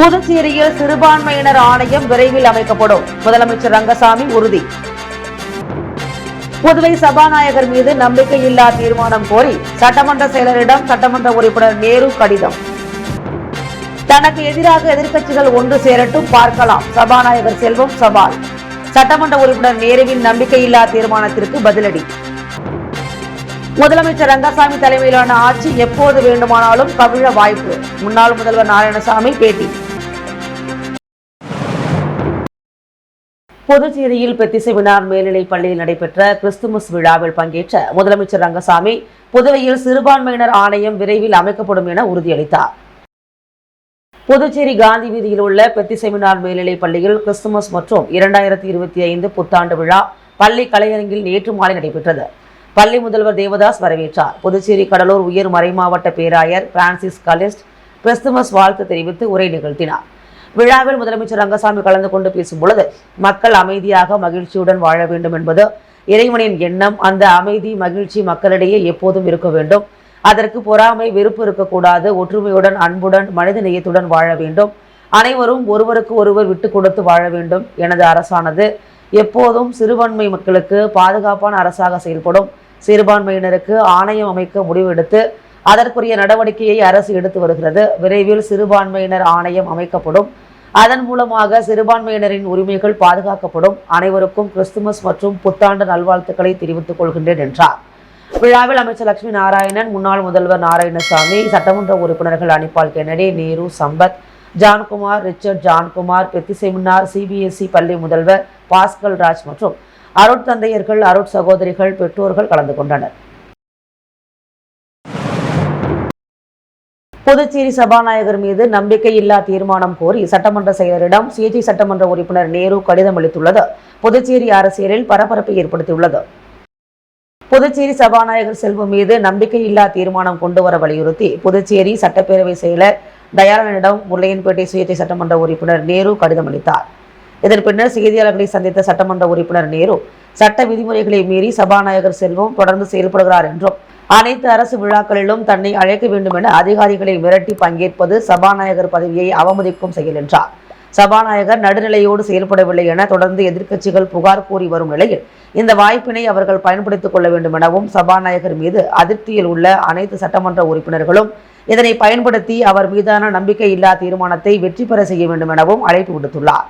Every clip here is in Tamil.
புதுச்சேரியில் சிறுபான்மையினர் ஆணையம் விரைவில் அமைக்கப்படும். முதலமைச்சர் ரங்கசாமி உறுதி. புதுவை சபாநாயகர் மீது நம்பிக்கையில்லா தீர்மானம் கோரி சட்டமன்ற செயலரிடம் சட்டமன்ற உறுப்பினர் நேரு கடிதம். தனக்கு எதிராக எதிர்க்கட்சிகள் ஒன்று சேரட்டும், பார்க்கலாம். சபாநாயகர் செல்வம் சவால். சட்டமன்ற உறுப்பினர் நேருவின் நம்பிக்கையில்லா தீர்மானத்திற்கு பதிலடி. முதலமைச்சர் ரங்கசாமி தலைமையிலான ஆட்சி எப்போது வேண்டுமானாலும் கவிழ வாய்ப்பு. முன்னாள் முதல்வர் நாராயணசாமி பேட்டி. புதுச்சேரியில் பெத்திசெமினார் மேல்நிலைப் பள்ளியில் நடைபெற்ற கிறிஸ்துமஸ் விழாவில் பங்கேற்ற முதலமைச்சர் ரங்கசாமி புதுவையில் சிறுபான்மையினர் ஆணையம் விரைவில் அமைக்கப்படும் என உறுதியளித்தார். புதுச்சேரி காந்தி வீதியில் உள்ள பெத்திசெமினார் மேல்நிலைப் பள்ளியில் கிறிஸ்துமஸ் மற்றும் 2025 புத்தாண்டு விழா பள்ளி கலையரங்கில் நேற்று மாலை நடைபெற்றது. பள்ளி முதல்வர் தேவதாஸ் வரவேற்றார். புதுச்சேரி கடலூர் உயர் மறைமாவட்ட பேராயர் பிரான்சிஸ் கலிஸ்ட் கிறிஸ்துமஸ் வாழ்த்து தெரிவித்து உரை நிகழ்த்தினார். விழாவில் முதலமைச்சர் ரங்கசாமி கலந்து கொண்டு பேசும்பொழுது, மக்கள் அமைதியாக மகிழ்ச்சியுடன் வாழ வேண்டும் என்பது இறைவனின் எண்ணம். அந்த அமைதி மகிழ்ச்சி மக்களிடையே எப்போதும் இருக்க வேண்டும். அதற்கு பொறாமை வெறுப்பு இருக்கக்கூடாது. ஒற்றுமையுடன் அன்புடன் மனித நேயத்துடன் வாழ வேண்டும். அனைவரும் ஒருவருக்கு ஒருவர் விட்டு கொடுத்து வாழ வேண்டும். எனது அரசானது எப்போதும் சிறுபான்மை மக்களுக்கு பாதுகாப்பான அரசாக செயல்படும். சிறுபான்மையினருக்கு ஆணையம் அமைக்க முடிவெடுத்து அதற்குரிய நடவடிக்கையை அரசு எடுத்து வருகிறது. விரைவில் சிறுபான்மையினர் ஆணையம் அமைக்கப்படும். அதன் மூலமாக சிறுபான்மையினரின் உரிமைகள் பாதுகாக்கப்படும். அனைவருக்கும் கிறிஸ்துமஸ் மற்றும் புத்தாண்டு நல்வாழ்த்துக்களை தெரிவித்துக் கொள்கின்றேன் என்றார். விழாவில் அமைச்சர் லட்சுமி நாராயணன், முன்னாள் முதல்வர் நாராயணசாமி, சட்டமன்ற உறுப்பினர்கள் Anibal Kennedy, Nehru, Sampath, Johnkumar, Richard Johnkumar, Petit Seminaire CBSE பள்ளி முதல்வர் பாஸ்கல் ராஜ் மற்றும் அருட்தந்தையர்கள், அருட்சகோதரிகள், பெற்றோர்கள் கலந்து கொண்டனர். புதுச்சேரி சபாநாயகர் மீது நம்பிக்கையில்லா தீர்மானம் கோரி சட்டமன்ற செயலரிடம் சுயேட்சை சட்டமன்ற உறுப்பினர் நேரு கடிதம் அளித்துள்ளது புதுச்சேரி அரசியலில் பரபரப்பை ஏற்படுத்தியுள்ளது. புதுச்சேரி சபாநாயகர் செல்வம் மீது நம்பிக்கையில்லா தீர்மானம் கொண்டுவர வலியுறுத்தி புதுச்சேரி சட்டப்பேரவை செயலர் தயாளனிடம் முல்லையன்பேட்டை சுயேட்சை சட்டமன்ற உறுப்பினர் நேரு கடிதம் அளித்தார். இதன் பின்னர் செய்தியாளர்களை சந்தித்த சட்டமன்ற உறுப்பினர் நேரு, சட்ட விதிமுறைகளை மீறி சபாநாயகர் செல்வம் தொடர்ந்து செயல்படுகிறார் என்றும் அனைத்து அரசு விழாக்களிலும் தன்னை அழைக்க வேண்டும் என அதிகாரிகளை மிரட்டி பங்கேற்பது சபாநாயகர் பதவியை அவமதிக்கும் செயல் என்றார். சபாநாயகர் நடுநிலையோடு செயல்படவில்லை என தொடர்ந்து எதிர்க்கட்சிகள் புகார் கூறி வரும் நிலையில் இந்த வாய்ப்பினை அவர்கள் பயன்படுத்திக் கொள்ள வேண்டும் எனவும் சபாநாயகர் மீது அதிருப்தியில் உள்ள அனைத்து சட்டமன்ற உறுப்பினர்களும் இதனை பயன்படுத்தி அவர் மீதான நம்பிக்கையில்லா தீர்மானத்தை வெற்றி பெற செய்ய வேண்டும் எனவும் அழைப்பு விடுத்துள்ளார்.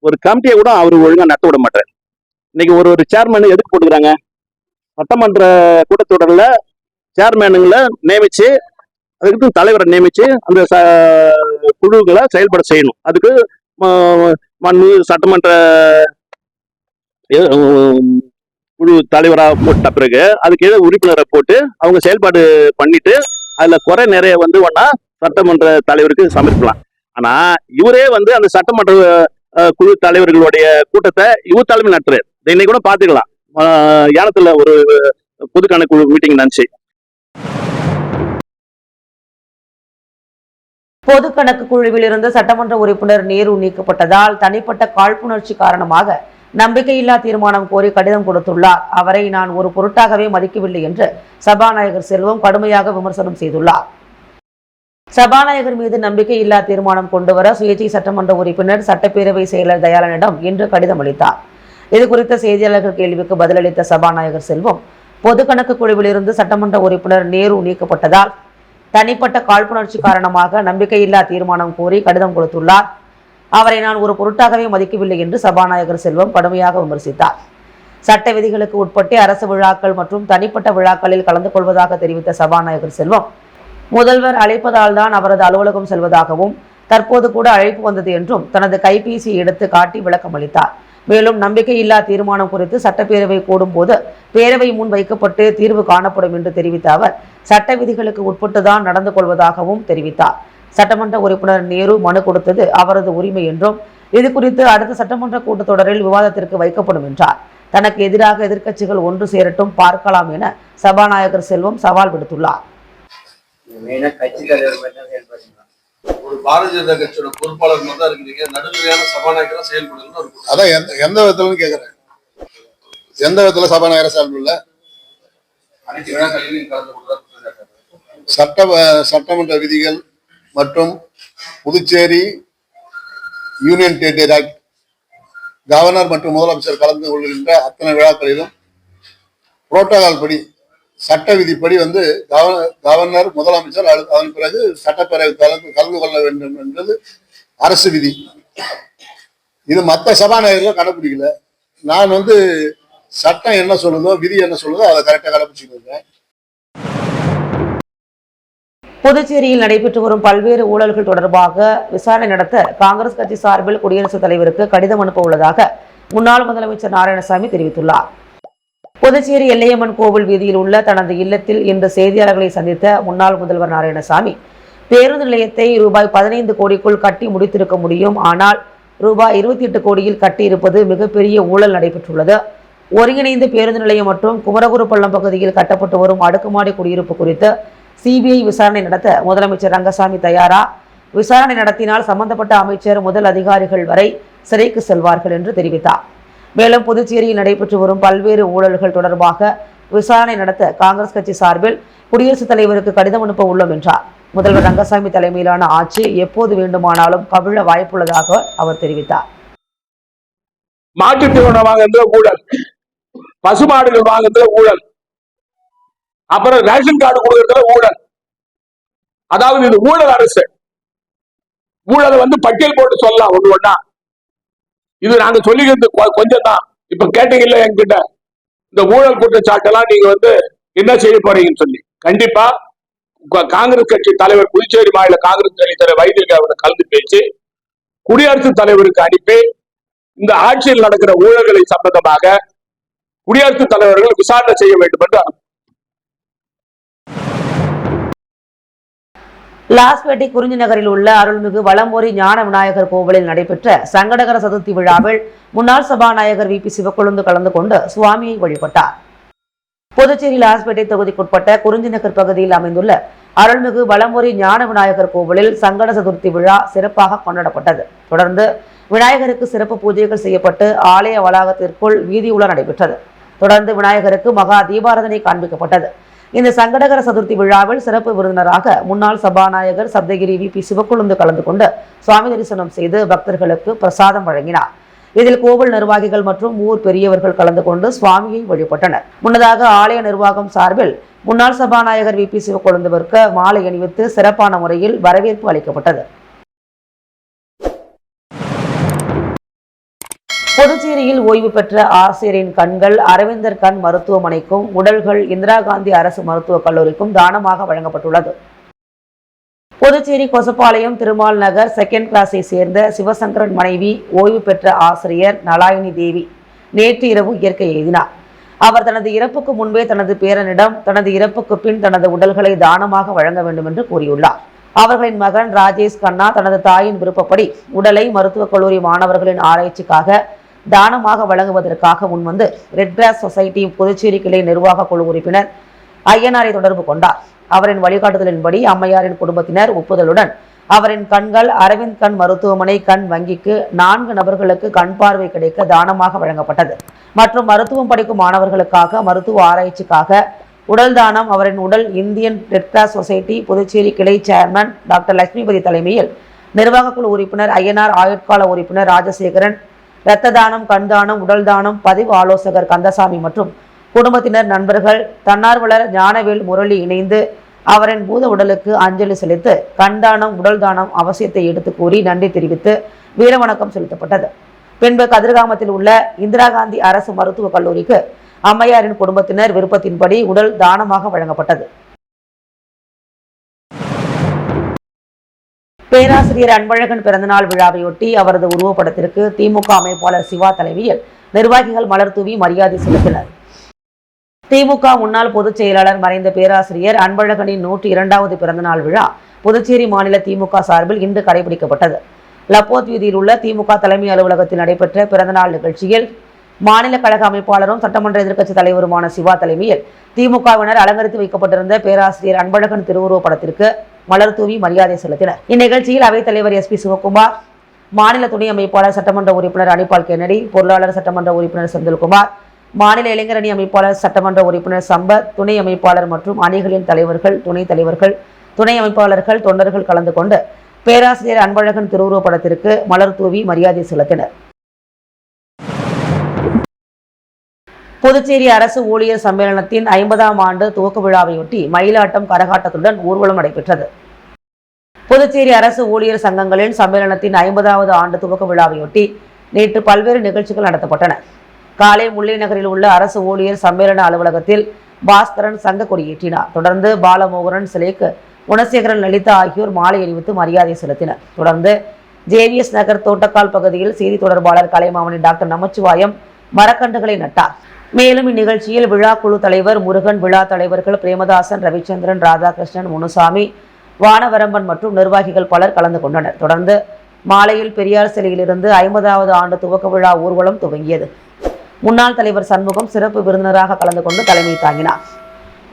ஒரு கமிட்டியை கூட அவர் ஒழுங்கா நடத்த விட மாட்டார். இன்னைக்கு ஒரு சேர்மன் எதுக்கு போட்டுக்கிறாங்க? சட்டமன்ற கூட்டத்தொடர்ல சேர்மேனுங்களை நியமிச்சு, அதுக்கு தலைவரை நியமிச்சு அந்த குழுக்களை செயல்பட செய்யணும். அதுக்கு சட்டமன்ற குழு தலைவராக போட்ட பிறகு அதுக்கு உறுப்பினரை போட்டு அவங்க செயல்பாடு பண்ணிட்டு அதுல குறை நிறைய ஒன்னா சட்டமன்ற தலைவருக்கு சமர்ப்பிக்கலாம். ஆனா இவரே அந்த சட்டமன்ற குழு தலைவர்களுடைய கூட்டத்தை இவர் தலைமை நடத்துறாரு. இன்னைக்கு கூட பாத்துக்கலாம், யானத்துல ஒரு பொது கணக்கு மீட்டிங் நடந்துச்சு. பொது கணக்கு குழுவில் இருந்து சட்டமன்ற உறுப்பினர் நேரு நீக்கப்பட்டதால் தனிப்பட்ட காழ்ப்புணர்ச்சி காரணமாக நம்பிக்கையில்லா தீர்மானம் கோரி கடிதம் கொடுத்துள்ளார். அவரை நான் ஒரு பொருட்டாகவே மதிக்கவில்லை என்று சபாநாயகர் செல்வம் கடுமையாக விமர்சனம் செய்துள்ளார். சபாநாயகர் மீது நம்பிக்கையில்லா தீர்மானம் கொண்டுவர சுயேட்சை சட்டமன்ற உறுப்பினர் சட்டப்பேரவை செயலர் தயாளனிடம் இன்று கடிதம் அளித்தார். இதுகுறித்த செய்தியாளர்கள் கேள்விக்கு பதிலளித்த சபாநாயகர் செல்வம், பொது கணக்கு குழுவில் இருந்து சட்டமன்ற உறுப்பினர் நேரு நீக்கப்பட்டதால் தனிப்பட்ட காழ்ப்புணர்ச்சி காரணமாக நம்பிக்கையில்லா தீர்மானம் கோரி கடிதம் கொடுத்துள்ளார். அவரை நான் ஒரு பொருட்டாகவே மதிக்கவில்லை என்று சபாநாயகர் செல்வம் கடுமையாக விமர்சித்தார். சட்ட விதிகளுக்கு உட்பட்டு அரசு விழாக்கள் மற்றும் தனிப்பட்ட விழாக்களில் கலந்து கொள்வதாக தெரிவித்த சபாநாயகர் செல்வம், முதல்வர் அழைப்பதால் தான் அவரது அலுவலகம் செல்வதாகவும் தற்போது கூட அழைப்பு வந்தது என்றும் தனது கைபேசியை எடுத்து காட்டி விளக்கம் அளித்தார். மேலும் நம்பிக்கையில்லா தீர்மானம் குறித்து சட்டப்பேரவை கூடும் போது பேரவை முன் வைக்கப்பட்டு தீர்வு காணப்படும் என்று தெரிவித்த அவர் சட்ட விதிகளுக்கு உட்பட்டுதான் நடந்து கொள்வதாகவும் தெரிவித்தார். சட்டமன்ற உறுப்பினர் நேரு மனு கொடுத்தது அவரது உரிமை என்றும் இது குறித்து அடுத்த சட்டமன்ற கூட்டத்தொடரில் விவாதத்திற்கு வைக்கப்படும் என்றார். தனக்கு எதிராக எதிர்க்கட்சிகள் ஒன்று சேரட்டும், பார்க்கலாம் என சபாநாயகர் செல்வம் சவால் விடுத்துள்ளார். ஒரு பாரதிய ஜனதா கட்சியோட பொறுப்பாளர் தான் இருக்கிறீங்க, நடுநிலையான சபாநாயகரா செயல்படுங்க. அதான் எந்த விதத்துல கேக்குறேன், எந்த விதத்துல சபாநாயகரா செயல்படல? அனைத்து விழாக்களிலும் கலந்து கொள்வதாக சட்டமன்ற விதிகள் மற்றும் Puducherry union territory act, governor மற்றும் முதலமைச்சர் கலந்து கொள்கின்ற அத்தனை விழாக்களிலும் புரோட்டோகால் படி, சட்ட விதிப்படி கவர்னர், முதலமைச்சர், அதன் பிறகு சட்டப்பேரவை கலந்து கொள்ள வேண்டும் என்பது அரசு விதி. இது மற்ற சபாநாயகர்கள் கடைபிடிக்கல. நான் சட்டம் என்ன சொல்லுதோ, விதி என்ன சொல்லுதோ அதை கரெக்டா கடைபிடிச்சிட்டு இருக்கேன். புதுச்சேரியில் நடைபெற்று வரும் பல்வேறு ஊழல்கள் தொடர்பாக விசாரணை நடத்த காங்கிரஸ் கட்சி சார்பில் குடியரசுத் தலைவருக்கு கடிதம் அனுப்ப உள்ளதாக முன்னாள் முதலமைச்சர் நாராயணசாமி தெரிவித்துள்ளார். புதுச்சேரி எல்லையம்மன் கோவில் வீதியில் உள்ள தனது இல்லத்தில் இன்று செய்தியாளர்களை சந்தித்த முன்னாள் முதல்வர் நாராயணசாமி, பேருந்து நிலையத்தை ரூபாய் 15 கோடிக்குள் கட்டி முடித்திருக்க முடியும், ஆனால் ரூபாய் 28 கோடியில் கட்டியிருப்பது மிகப்பெரிய ஊழல் நடைபெற்றுள்ளது. ஒருங்கிணைந்த பேருந்து நிலையம் மற்றும் குமரகுருப்பள்ளம் பகுதியில் கட்டப்பட்டு வரும் அடுக்குமாடி குடியிருப்பு குறித்து சிபிஐ விசாரணை நடத்த முதலமைச்சர் ரங்கசாமி தயாரா? விசாரணை நடத்தினால் சம்பந்தப்பட்ட அமைச்சர் முதல் அதிகாரிகள் வரை சிறைக்கு செல்வார்கள் என்று தெரிவித்தார். மேலும் புதுச்சேரியில் நடைபெற்று வரும் பல்வேறு ஊழல்கள் தொடர்பாக விசாரணை நடத்த காங்கிரஸ் கட்சி சார்பில் குடியரசுத் தலைவருக்கு கடிதம் அனுப்ப உள்ளோம் என்றார். முதல்வர் ரங்கசாமி தலைமையிலான ஆட்சி எப்போது வேண்டுமானாலும் கவிழ வாய்ப்புள்ளதாக அவர் தெரிவித்தார். மாட்டுத் தீவனம் வாங்குறதுல ஊழல், பசுமாடுகள் வாங்குறதுல ஊழல், அப்புறம் ரேஷன் கார்டு கொடுக்கறதுல ஊழல். அதாவது இது ஊழல் அரசு. ஊழலை பட்டியல் போட்டு சொல்லலாம் ஒண்ணு ஒண்ணா. இது நாங்க சொல்லிக்கிறது கொஞ்சம் தான். இப்ப கேட்டீங்கல்ல என்கிட்ட, இந்த ஊழல் குற்றச்சாட்டெல்லாம் நீங்க என்ன செய்ய போறீங்கன்னு சொல்லி, கண்டிப்பா காங்கிரஸ் கட்சி தலைவர், புதுச்சேரி மாநில காங்கிரஸ் கட்சி தலைவர் வைத்திலிங்கத்தை கலந்து பேசி குடியரசுத் தலைவருக்கு அனுப்பி இந்த ஆட்சியில் நடக்கிற ஊழல்களை சம்பந்தமாக குடியரசுத் தலைவர்கள் விசாரணை செய்ய வேண்டும் என்று லாஸ்பேட்டை குறிஞ்சி நகரில் உள்ள அருள்மிகு வலம்புரி ஞான விநாயகர் கோவிலில் நடைபெற்ற சங்கடகர சதுர்த்தி விழாவில் முன்னாள் சபாநாயகர் வி.பி. சிவக்கொழுந்து கலந்து கொண்டு சுவாமியை வழிபட்டார். புதுச்சேரி லாஸ்பேட்டை தொகுதிக்குட்பட்ட குறிஞ்சி நகர் பகுதியில் அமைந்துள்ள அருள்மிகு வலம்புரி ஞான விநாயகர் கோவிலில் சங்கட சதுர்த்தி விழா சிறப்பாக கொண்டாடப்பட்டது. தொடர்ந்து விநாயகருக்கு சிறப்பு பூஜைகள் செய்யப்பட்டு ஆலய வளாகத்திற்குள் வீதி உலா நடைபெற்றது. தொடர்ந்து விநாயகருக்கு மகா தீபாராதனை காண்பிக்கப்பட்டது. இந்த சங்கடகர சதுர்த்தி விழாவில் சிறப்பு விருந்தினராக முன்னாள் சபாநாயகர் சப்தகிரி வி.பி. சிவக்கொழுந்து கலந்து கொண்டு சுவாமி தரிசனம் செய்து பக்தர்களுக்கு பிரசாதம் வழங்கினார். இதில் கோவில் நிர்வாகிகள் மற்றும் ஊர் பெரியவர்கள் கலந்து கொண்டு சுவாமியை வழிபட்டனர். முன்னதாக ஆலய நிர்வாகம் சார்பில் முன்னாள் சபாநாயகர் வி.பி. சிவக்கொழுந்துவிற்கு மாலை அணிவித்து சிறப்பான முறையில் வரவேற்பு அளிக்கப்பட்டது. புதுச்சேரியில் ஓய்வு பெற்ற ஆசிரியரின் கண்கள் அரவிந்தர் கண் மருத்துவமனைக்கும் உடல்கள் இந்திரா காந்தி அரசு மருத்துவக் கல்லூரிக்கும் தானமாக வழங்கப்பட்டுள்ளது. புதுச்சேரி கொசப்பாளையம் திருமால் நகர் செகண்ட் கிளாஸை சேர்ந்த சிவசங்கரன் மனைவி ஓய்வு பெற்ற ஆசிரியர் நலாயினி தேவி நேற்று இரவு இயற்கை எய்தினார். அவர் தனது இறப்புக்கு முன்பே தனது பேரனிடம் தனது இறப்புக்கு பின் தனது உடல்களை தானமாக வழங்க வேண்டும் என்று கூறியுள்ளார். அவர்களின் மகன் ராஜேஷ் கண்ணா தனது தாயின் விருப்பப்படி உடலை மருத்துவக் கல்லூரி மாணவர்களின் ஆராய்ச்சிக்காக தானமாக வழங்குவதற்காக முன்வந்து ரெட் கிராஸ் சொசைட்டி புதுச்சேரி கிளை நிர்வாக குழு உறுப்பினர் ஐயனாரை தொடர்பு கொண்டார். அவரின் வழிகாட்டுதலின்படி அம்மையாரின் குடும்பத்தினர் ஒப்புதலுடன் அவரின் கண்கள் அரவிந்த் கண் மருத்துவமனை கண் வங்கிக்கு 4 நபர்களுக்கு கண் பார்வை கிடைக்க தானமாக வழங்கப்பட்டது. மற்றும் மருத்துவம் படிக்கும் மாணவர்களுக்காக மருத்துவ ஆராய்ச்சிக்காக உடல் தானம் அவரின் உடல் Indian red cross society Puducherry கிளை சேர்மன் டாக்டர் லட்சுமிபதி தலைமையில் நிர்வாக குழு உறுப்பினர் ஐயனார், ஆயுட்கால உறுப்பினர் ராஜசேகரன், இரத்த தானம், கண் தானம், உடல் தானம் பதிவு ஆலோசகர் கந்தசாமி மற்றும் குடும்பத்தினர், நண்பர்கள், தன்னார்வலர் ஞானவேல், முரளி இணைந்து அவரின் பூத உடலுக்கு அஞ்சலி செலுத்து கண் தானம், உடல் தானம் அவசியத்தை எடுத்து கூறி நன்றி தெரிவித்து வீரவணக்கம் செலுத்தப்பட்டது. பின்பு கதிர்காமத்தில் உள்ள இந்திரா காந்தி அரசு மருத்துவக் கல்லூரிக்கு அம்மையாரின் குடும்பத்தினர் விருப்பத்தின்படி உடல் தானமாக வழங்கப்பட்டது. பேராசிரியர் அன்பழகன் பிறந்தநாள் விழாவையொட்டி அவரது உருவப்படத்திற்கு திமுக அமைப்பாளர் சிவா தலைமையில் நிர்வாகிகள் மலர் தூவி மரியாதை செலுத்தினர். திமுக முன்னாள் பொதுச் செயலாளர் மறைந்த பேராசிரியர் அன்பழகனின் 102வது பிறந்தநாள் விழா புதுச்சேரி மாநில திமுக சார்பில் இன்று கடைபிடிக்கப்பட்டது. லப்போத் வீதியில் உள்ள திமுக தலைமை அலுவலகத்தில் நடைபெற்ற பிறந்தநாள் நிகழ்ச்சியில் மாநில கழக அமைப்பாளரும் சட்டமன்ற எதிர்க்கட்சி தலைவருமான சிவா தலைமையில் திமுகவினர் அலங்கரித்து வைக்கப்பட்டிருந்த பேராசிரியர் அன்பழகன் திருவுருவப் படத்திற்கு மலர் தூவி மரியாதை செலுத்தினர். இந்நிகழ்ச்சியில் அவைத்தலைவர் எஸ்.பி. சிவகுமார், மாநில துணை அமைப்பாளர் சட்டமன்ற உறுப்பினர் அனிபால் கென்னடி, பொருளாளர் சட்டமன்ற உறுப்பினர் செந்தில்குமார், மாநில இளைஞரணி அமைப்பாளர் சட்டமன்ற உறுப்பினர் சம்பத், துணை அமைப்பாளர் மற்றும் அணிகளின் தலைவர்கள், துணைத் தலைவர்கள், துணை அமைப்பாளர்கள், தொண்டர்கள் கலந்து கொண்டு பேராசிரியர் அன்பழகன் திருவுருவப் படத்திற்கு மலர் தூவி மரியாதை செலுத்தினர். புதுச்சேரி அரசு ஊழியர் சம்மேளனத்தின் 50ஆம் ஆண்டு துவக்க விழாவையொட்டி மயிலாட்டம் கரகாட்டத்துடன் ஊர்வலம் நடைபெற்றது. புதுச்சேரி அரசு ஊழியர் சங்கங்களின் சம்மேளனத்தின் 50வது ஆண்டு துவக்க விழாவையொட்டி நேற்று பல்வேறு நிகழ்ச்சிகள் நடத்தப்பட்டன. காலை முல்லை நகரில் உள்ள அரசு ஊழியர் சம்மேளன அலுவலகத்தில் பாஸ்கரன் சங்க கொடியேற்றினார். தொடர்ந்து பாலமோகரன் சிலைக்கு குணசேகரன், லலிதா ஆகியோர் மாலை அணிவித்து மரியாதை செலுத்தினர். தொடர்ந்து ஜேவிஎஸ் நகர் தோட்டக்கால் பகுதியில் செய்தி தொடர்பாளர் கலைமாமணி டாக்டர் நமச்சிவாயம் மரக்கன்றுகளை நட்டார். மேலும் இந்நிகழ்ச்சியில் விழா குழு தலைவர் முருகன், விழா தலைவர்கள் பிரேமதாசன், ரவிச்சந்திரன், ராதாகிருஷ்ணன், முனுசாமி, வானவரம்பன் மற்றும் நிர்வாகிகள் பலர் கலந்து கொண்டனர். தொடர்ந்து மாலையில் பெரியார் சிலையிலிருந்து 50வது ஆண்டு துவக்க விழா ஊர்வலம் துவங்கியது. முன்னாள் தலைவர் சண்முகம் சிறப்பு விருந்தினராக கலந்து கொண்டு தலைமை தாங்கினார்.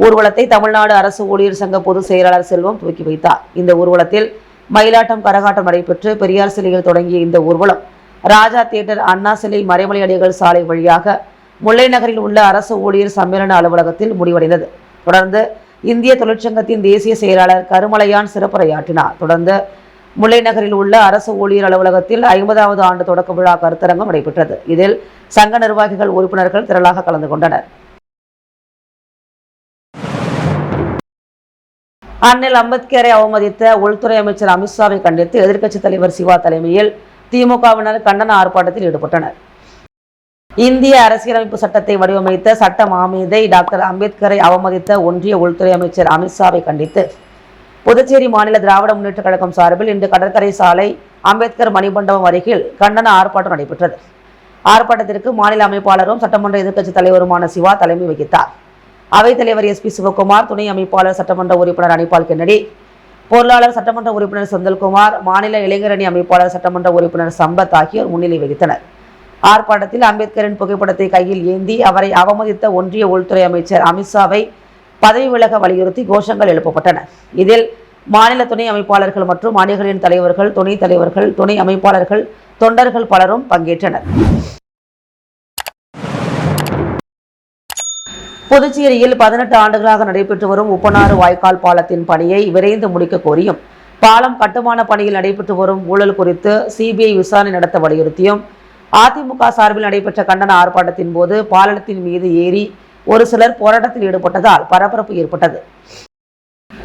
ஊர்வலத்தை தமிழ்நாடு அரசு ஊழியர் சங்க பொதுச் செயலாளர் செல்வம் துவக்கி வைத்தார். இந்த ஊர்வலத்தில் மயிலாட்டம் கரகாட்டம் நடைபெற்று பெரியார் சிலையில் தொடங்கிய இந்த ஊர்வலம் ராஜா தியேட்டர், அண்ணா சிலை, மறைமலை அடிகள் சாலை வழியாக முல்லை நகரில் உள்ள அரசு ஊழியர் சம்மேளன அலுவலகத்தில் முடிவடைந்தது. தொடர்ந்து இந்திய தொழிற்சங்கத்தின் தேசிய செயலாளர் கருமலையான் சிறப்புரையாற்றினார். தொடர்ந்து முல்லை நகரில் உள்ள அரசு ஊழியர் அலுவலகத்தில் 50வது ஆண்டு தொடக்க விழா கருத்தரங்கம் நடைபெற்றது. இதில் சங்க நிர்வாகிகள், உறுப்பினர்கள் திரளாக கலந்து கொண்டனர். அண்ணல் அம்பேத்கரை அவமதித்த உள்துறை அமைச்சர் அமித்ஷாவை கண்டித்து எதிர்க்கட்சித் தலைவர் சிவா தலைமையில் திமுகவினர் கண்டன ஆர்ப்பாட்டத்தில் ஈடுபட்டனர். இந்திய அரசியலமைப்பு சட்டத்தை வடிவமைத்த சட்ட மாமேதை டாக்டர் அம்பேத்கரை அவமதித்த ஒன்றிய உள்துறை அமைச்சர் அமித்ஷாவை கண்டித்து புதுச்சேரி மாநில திராவிட முன்னேற்ற கழகம் சார்பில் இன்று கடற்கரை சாலை அம்பேத்கர் மணிமண்டபம் அருகில் கண்டன ஆர்ப்பாட்டம் நடைபெற்றது. ஆர்ப்பாட்டத்திற்கு மாநில அமைப்பாளரும் சட்டமன்ற எதிர்க்கட்சித் தலைவருமான சிவா தலைமை வகித்தார். அவைத்தலைவர் SP சிவகுமார், துணை அமைப்பாளர் சட்டமன்ற உறுப்பினர் அனிபால் கென்னடி, பொருளாளர் சட்டமன்ற உறுப்பினர் செந்தில்குமார், மாநில இளைஞரணி அமைப்பாளர் சட்டமன்ற உறுப்பினர் சம்பத் ஆகியோர் முன்னிலை வகித்தனர். ஆர்ப்பாட்டத்தில் அம்பேத்கரின் புகைப்படத்தை கையில் ஏந்தி அவரை அவமதித்த ஒன்றிய உள்துறை அமைச்சர் அமித்ஷாவை பதவி விலக வலியுறுத்தி கோஷங்கள் எழுப்பப்பட்டன. இதில் மாநில துணை அமைப்பாளர்கள் மற்றும் அணிகளின் தலைவர்கள், துணைத் தலைவர்கள், துணை அமைப்பாளர்கள், தொண்டர்கள் பலரும் பங்கேற்றனர். புதுச்சேரியில் 18 ஆண்டுகளாக நடைபெற்று வரும் உப்பனாறு வாய்க்கால் பாலத்தின் பணியை விரைந்து முடிக்க கோரியும், பாலம் கட்டுமான பணியில் நடைபெற்று வரும் ஊழல் குறித்து CBI விசாரணை நடத்த வலியுறுத்தியும் அதிமுக சார்பில் நடைபெற்ற கண்டன ஆர்ப்பாட்டத்தின் போது பாலத்தின் மீது ஏறி ஒரு சிலர் போராட்டத்தில் ஈடுபட்டதால் பரபரப்பு ஏற்பட்டது.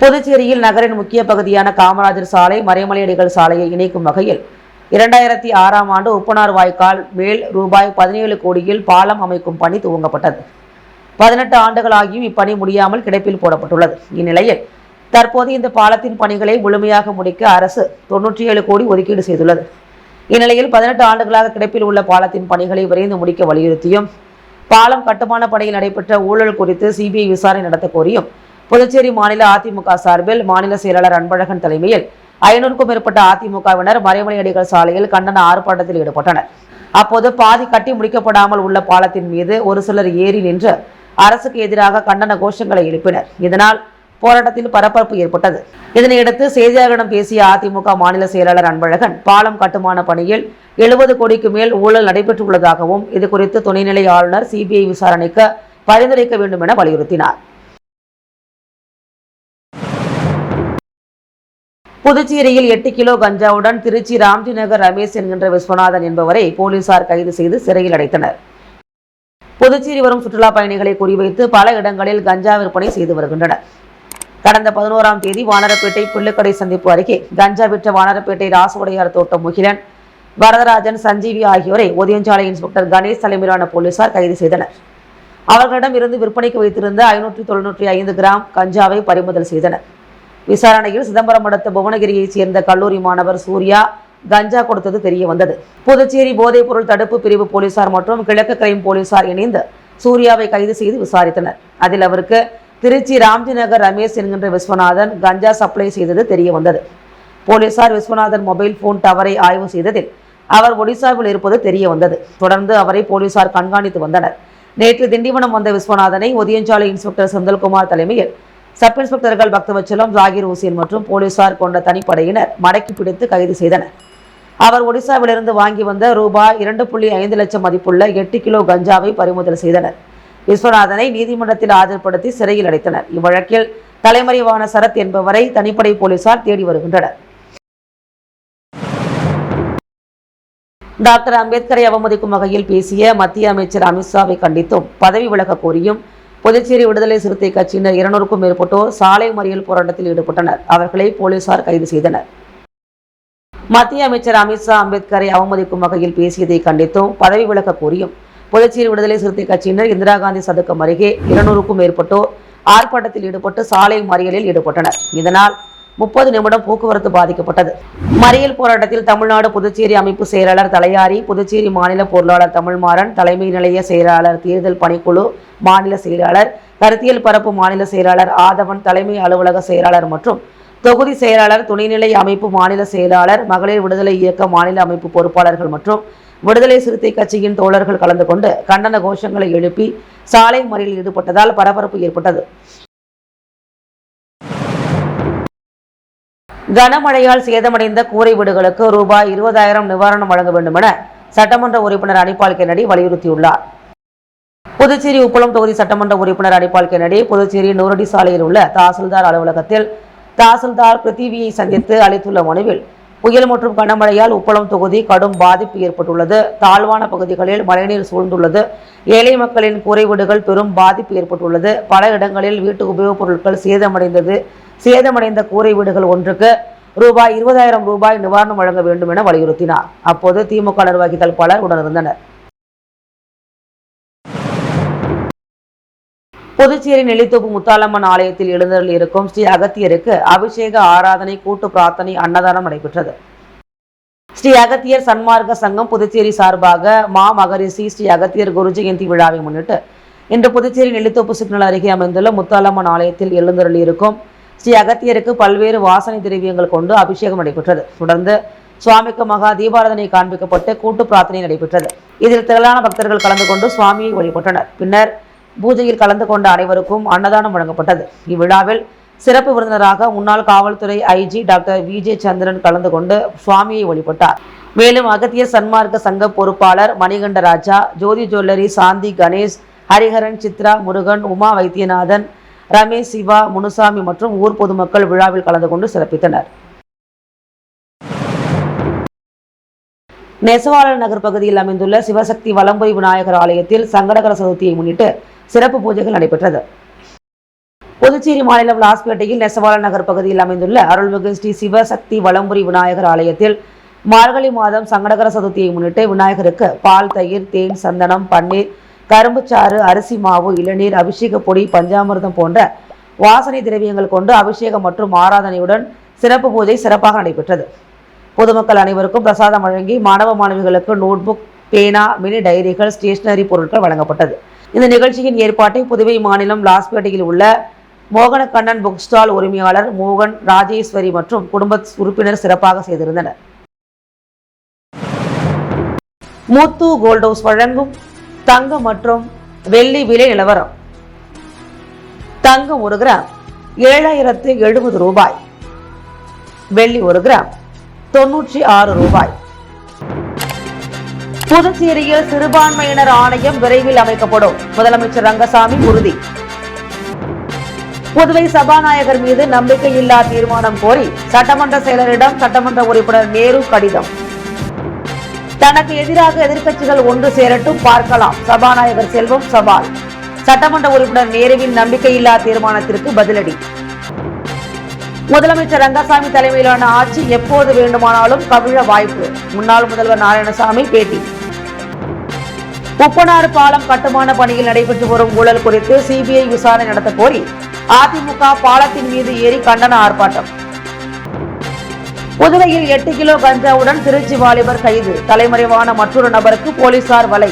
புதுச்சேரியில் நகரின் முக்கிய பகுதியான காமராஜர் சாலை, மறைமலை அடிகள் சாலையை இணைக்கும் வகையில் 2006ஆம் ஆண்டு உப்பனார் வாய்க்கால் மேல் ரூபாய் 17 கோடியில் பாலம் அமைக்கும் பணி துவங்கப்பட்டது. 18 ஆண்டுகளாகியும் இப்பணி முடியாமல் கிடப்பில் போடப்பட்டுள்ளது. இந்நிலையில் தற்போது இந்த பாலத்தின் பணிகளை முழுமையாக முடிக்க அரசு 97 கோடி ஒதுக்கீடு செய்துள்ளது. இந்நிலையில் 18 ஆண்டுகளாக கிடப்பில் உள்ள பாலத்தின் பணிகளை விரைந்து முடிக்க வலியுறுத்தியும், பாலம் கட்டுமான பணியில் நடைபெற்ற ஊழல் குறித்து CBI விசாரணை நடத்த கோரியும் புதுச்சேரி மாநில அதிமுக சார்பில் மாநில செயலாளர் அன்பழகன் தலைமையில் 500க்கும் மேற்பட்ட அதிமுகவினர் மறைமலை அடிகள் சாலையில் கண்டன ஆர்ப்பாட்டத்தில் ஈடுபட்டனர். அப்போது பாதி கட்டி முடிக்கப்படாமல் உள்ள பாலத்தின் மீது ஒரு சிலர் ஏறி நின்று அரசுக்கு எதிராக கண்டன கோஷங்களை எழுப்பினர். இதனால் போராட்டத்தில் பரபரப்பு ஏற்பட்டது. இதனையடுத்து செய்தியாளர்களிடம் பேசிய அதிமுக மாநில செயலாளர் அன்பழகன், பாலம் கட்டுமான பணியில் 70 கோடிக்கு மேல் ஊழல் நடைபெற்றுள்ளதாகவும் இது குறித்து துணைநிலை ஆளுநர் CBI விசாரணைக்கு பரிந்துரைக்க வேண்டும் என வலியுறுத்தினார். புதுச்சேரியில் 8 கிலோ கஞ்சாவுடன் திருச்சி ராம்ஜி நகர் ரமேஷ் என்கின்ற விஸ்வநாதன் என்பவரை போலீசார் கைது செய்து சிறையில் அடைத்தனர். புதுச்சேரி வரும் சுற்றுலா பயணிகளை குறிவைத்து பல இடங்களில் கஞ்சா விற்பனை செய்து வருகின்றனர். கடந்த 11ஆம் தேதி வானரப்பேட்டை புல்லுக்கடை சந்திப்பு அருகே கஞ்சா விற்ற வானரப்பேட்டை ராசுடையார் தோட்டம் முகிலன், வரதராஜன், சஞ்சீவி ஆகியோரை ஒதியஞ்சாலை இன்ஸ்பெக்டர் கணேஷ் தலைமையிலான போலீசார் கைது செய்தனர். அவர்களிடம் இருந்து விற்பனைக்கு வைத்திருந்த 595 கிராம் கஞ்சாவை பறிமுதல் செய்தனர். விசாரணையில் சிதம்பரம் அடுத்த புவனகிரியைச் சேர்ந்த கல்லூரி மாணவர் சூர்யா கஞ்சா கொடுத்தது தெரிய வந்தது. புதுச்சேரி போதைப் பொருள் தடுப்பு பிரிவு போலீசார் மற்றும் கிழக்கு கிரைம் போலீசார் இணைந்து சூர்யாவை கைது செய்து விசாரித்தனர். அதில் அவருக்கு திருச்சி ராம்ஜி நகர் ரமேஷ் என்கின்ற விஸ்வநாதன் கஞ்சா சப்ளை செய்தது தெரிய வந்தது. போலீசார் விஸ்வநாதன் மொபைல் போன் டவரை ஆய்வு செய்ததில் அவர் ஒடிசாவில் இருப்பது தெரிய வந்தது. தொடர்ந்து அவரை போலீசார் கண்காணித்து வந்தனர். நேற்று திண்டிவனம் வந்த விஸ்வநாதனை ஒதியஞ்சாலை இன்ஸ்பெக்டர் செந்தில்குமார் தலைமையில் சப் இன்ஸ்பெக்டர்கள் பக்தவச்சலம், ஜாகிர் ஹுசேன் மற்றும் போலீசார் கொண்ட தனிப்படையினர் மடக்கி பிடித்து கைது செய்தனர். அவர் ஒடிசாவிலிருந்து வாங்கி வந்த ரூபாய் 2.5 லட்சம் மதிப்புள்ள 8 கிலோ கஞ்சாவை பறிமுதல் செய்தனர். விஸ்வநாதனை நீதிமன்றத்தில் ஆஜர்படுத்தி சிறையில் அடைத்தனர். இவ்வழக்கில் தலைமறைவான சரத் என்பவரை தனிப்படை போலீசார் தேடி வருகின்றனர். டாக்டர் அம்பேத்கரை அவமதிக்கும் வகையில் பேசிய மத்திய அமைச்சர் அமித்ஷாவை கண்டித்தும் பதவி விலக கோரியும் புதுச்சேரி விடுதலை சிறுத்தை கட்சியினர் 200க்கும் மேற்பட்டோர் சாலை மறியல் போராட்டத்தில் ஈடுபட்டனர். அவர்களை போலீசார் கைது செய்தனர். மத்திய அமைச்சர் அமித்ஷா அம்பேத்கரை அவமதிக்கும் வகையில் பேசியதை கண்டித்தும் பதவி விலக கோரியும் புதுச்சேரி விடுதலை சிறுத்தை கட்சியினர் இந்திரா காந்தி சதுக்கம் அருகே 200க்கும் மேற்பட்டோர் ஆர்ப்பாட்டத்தில் ஈடுபட்டு சாலை மறியலில் ஈடுபட்டனர். இதனால் 30 நிமிடம் போக்குவரத்து பாதிக்கப்பட்டது. மறியல் போராட்டத்தில் தமிழ்நாடு புதுச்சேரி அமைப்பு செயலாளர் தலையாரி, புதுச்சேரி மாநில பொருளாளர் தமிழ்மாறன், தலைமை நிலைய செயலாளர், தேர்தல் பணிக்குழு மாநில செயலாளர், கருத்தியல் பரப்பு மாநில செயலாளர் ஆதவன், தலைமை அலுவலக செயலாளர் மற்றும் தொகுதி செயலாளர், துணைநிலை அமைப்பு மாநில செயலாளர், மகளிர் விடுதலை இயக்க மாநில அமைப்பு பொறுப்பாளர்கள் மற்றும் விடுதலை சிறுத்தை கட்சியின் தோழர்கள் கலந்து கொண்டு கண்டன கோஷங்களை எழுப்பி சாலை மறியலில் ஈடுபட்டதால் பரபரப்பு ஏற்பட்டது. கனமழையால் சேதமடைந்த கூரை வீடுகளுக்கு ரூபாய் 20,000 நிவாரணம் வழங்க வேண்டும் என சட்டமன்ற உறுப்பினர் அனிபால் கென்னடி வலியுறுத்தியுள்ளார். புதுச்சேரி உப்பளம் தொகுதி சட்டமன்ற உறுப்பினர் அனிபால் கென்னடி புதுச்சேரி நூறடி சாலையில் உள்ள தாசில்தார் அலுவலகத்தில் தாசில்தார் பிருத்திவியை சந்தித்து அளித்துள்ள மனுவில் புயல் மற்றும் கனமழையால் உப்பளம் தொகுதி கடும் பாதிப்பு ஏற்பட்டுள்ளது. தாழ்வான பகுதிகளில் மழைநீர் சூழ்ந்துள்ளது. ஏழை மக்களின் கூரை வீடுகள் பெரும் பாதிப்பு ஏற்பட்டுள்ளது. பல இடங்களில் வீட்டு உபயோகப் பொருட்கள் சேதமடைந்தது. சேதமடைந்த கூரை வீடுகள் ஒன்றுக்கு ரூபாய் 20,000 நிவாரணம் வழங்க வேண்டும் என வலியுறுத்தினார். அப்போது திமுக நிர்வாகிகள் பலர் உடனிருந்தனர். புதுச்சேரி நெல்லித்தோப்பு முத்தாலம்மன் ஆலயத்தில் எழுந்தருளி இருக்கும் ஸ்ரீ அகத்தியருக்கு அபிஷேக ஆராதனை, கூட்டு பிரார்த்தனை, அன்னதானம் நடைபெற்றது. ஸ்ரீ அகத்தியர் சன்மார்க்க சங்கம் புதுச்சேரி சார்பாக மகரிஷி ஸ்ரீ அகத்தியர் குரு ஜெயந்தி விழாவை முன்னிட்டு இன்று புதுச்சேரி நெல்லித்தோப்பு சிக்னல் அருகே அமைந்துள்ள முத்தாலம்மன் ஆலயத்தில் எழுந்தருளி இருக்கும் ஸ்ரீ அகத்தியருக்கு பல்வேறு வாசனை திரவியங்கள் கொண்டு அபிஷேகம் நடைபெற்றது. தொடர்ந்து சுவாமிக்கு மகா தீபாராதனை காண்பிக்கப்பட்டு கூட்டு பிரார்த்தனை நடைபெற்றது. இதில் திரளான பக்தர்கள் கலந்து கொண்டு சுவாமியை வழிபட்டனர். பின்னர் பூஜையில் கலந்து கொண்ட அனைவருக்கும் அன்னதானம் வழங்கப்பட்டது. இவ்விழாவில் சிறப்பு விருந்தினராக முன்னாள் காவல்துறை ஐஜி டாக்டர் விஜே சந்திரன் கலந்து கொண்டு சுவாமியை வழிபட்டார். மேலும் அகத்தியர் சன்மார்க்க சங்க பொறுப்பாளர் மணிகண்ட ராஜா, ஜோதி ஜுவல்லரி சாந்தி கணேஷ், ஹரிஹரன், சித்ரா, முருகன், உமா வைத்தியநாதன், ரமேஷ், சிவா, முனுசாமி மற்றும் ஊர் பொதுமக்கள் விழாவில் கலந்து கொண்டு சிறப்பித்தனர். நெசவாளர் நகர் பகுதியில் அமைந்துள்ள சிவசக்தி வலம்புரி விநாயகர் ஆலயத்தில் சங்கடகர சதுர்த்தியை முன்னிட்டு சிறப்பு பூஜைகள் நடைபெற்றது. புதுச்சேரி மாநிலம் லாஸ்பேட்டையில் நெசவாளர் நகர் பகுதியில் அமைந்துள்ள அருள்மிகு ஸ்ரீ சிவசக்தி வலம்புரி விநாயகர் ஆலயத்தில் மார்கழி மாதம் சங்கடகர சதுர்த்தியை முன்னிட்டு விநாயகருக்கு பால், தயிர், தேன், சந்தனம், பன்னீர், கரும்புச்சாறு, அரிசி மாவு, இளநீர், அபிஷேக பொடி, பஞ்சாமிர்தம் போன்ற வாசனை திரவியங்கள் கொண்டு அபிஷேகம் மற்றும் ஆராதனையுடன் சிறப்பு பூஜை சிறப்பாக நடைபெற்றது. பொதுமக்கள் அனைவருக்கும் பிரசாதம் வழங்கி மாணவ மாணவிகளுக்கு நோட்புக், பேனா, மினி டைரிகள், ஸ்டேஷனரி பொருட்கள் வழங்கப்பட்டது. இந்த நிகழ்ச்சியின் ஏற்பாட்டை புதுவை மாநிலம் லாஸ்பேட்டையில் உள்ள மோகனக்கண்ணன் புக் ஸ்டால் உரிமையாளர் மோகன், ராஜேஸ்வரி மற்றும் குடும்ப உறுப்பினர் சிறப்பாக செய்திருந்தனர். முத்து கோல்ட் ஹவுஸ் வழங்கும் தங்கம் மற்றும் வெள்ளி விலை நிலவரம். தங்கம் 1 கிராம் 7,070 ரூபாய், வெள்ளி 1 கிராம் 96 ரூபாய். புதுச்சேரியில் சிறுபான்மையினர் ஆணையம் விரைவில் அமைக்கப்படும், முதலமைச்சர் ரங்கசாமி உறுதி. புதுவை சபாநாயகர் மீது நம்பிக்கையில்லா தீர்மானம் கோரி சட்டமன்ற செயலரிடம் சட்டமன்ற உறுப்பினர் நேரு கடிதம். தனக்கு எதிராக எதிர்க்கட்சிகள் ஒன்று சேரட்டும், பார்க்கலாம், சபாநாயகர் செல்வம் சவால். சட்டமன்ற உறுப்பினர் நேருவின் நம்பிக்கையில்லா தீர்மானத்திற்கு பதிலடி. முதலமைச்சர் ரங்கசாமி தலைமையிலான ஆட்சி எப்போது வேண்டுமானாலும் கவிழ வாய்ப்பு, முன்னாள் முதல்வர் நாராயணசாமி பேட்டி. உப்பனாறு பாலம் கட்டுமான பணியில் நடைபெற்று வரும் ஊழல் குறித்து சிபிஐ விசாரணை நடத்த கோரி அதிமுக பாலத்தின் மீது ஏறி கண்டன ஆர்ப்பாட்டம். புதுவையில் 8 கிலோ கஞ்சாவுடன் திருச்சி வாலிபர் கைது, தலைமறைவான மற்றொரு நபருக்கு போலீசார் வலை.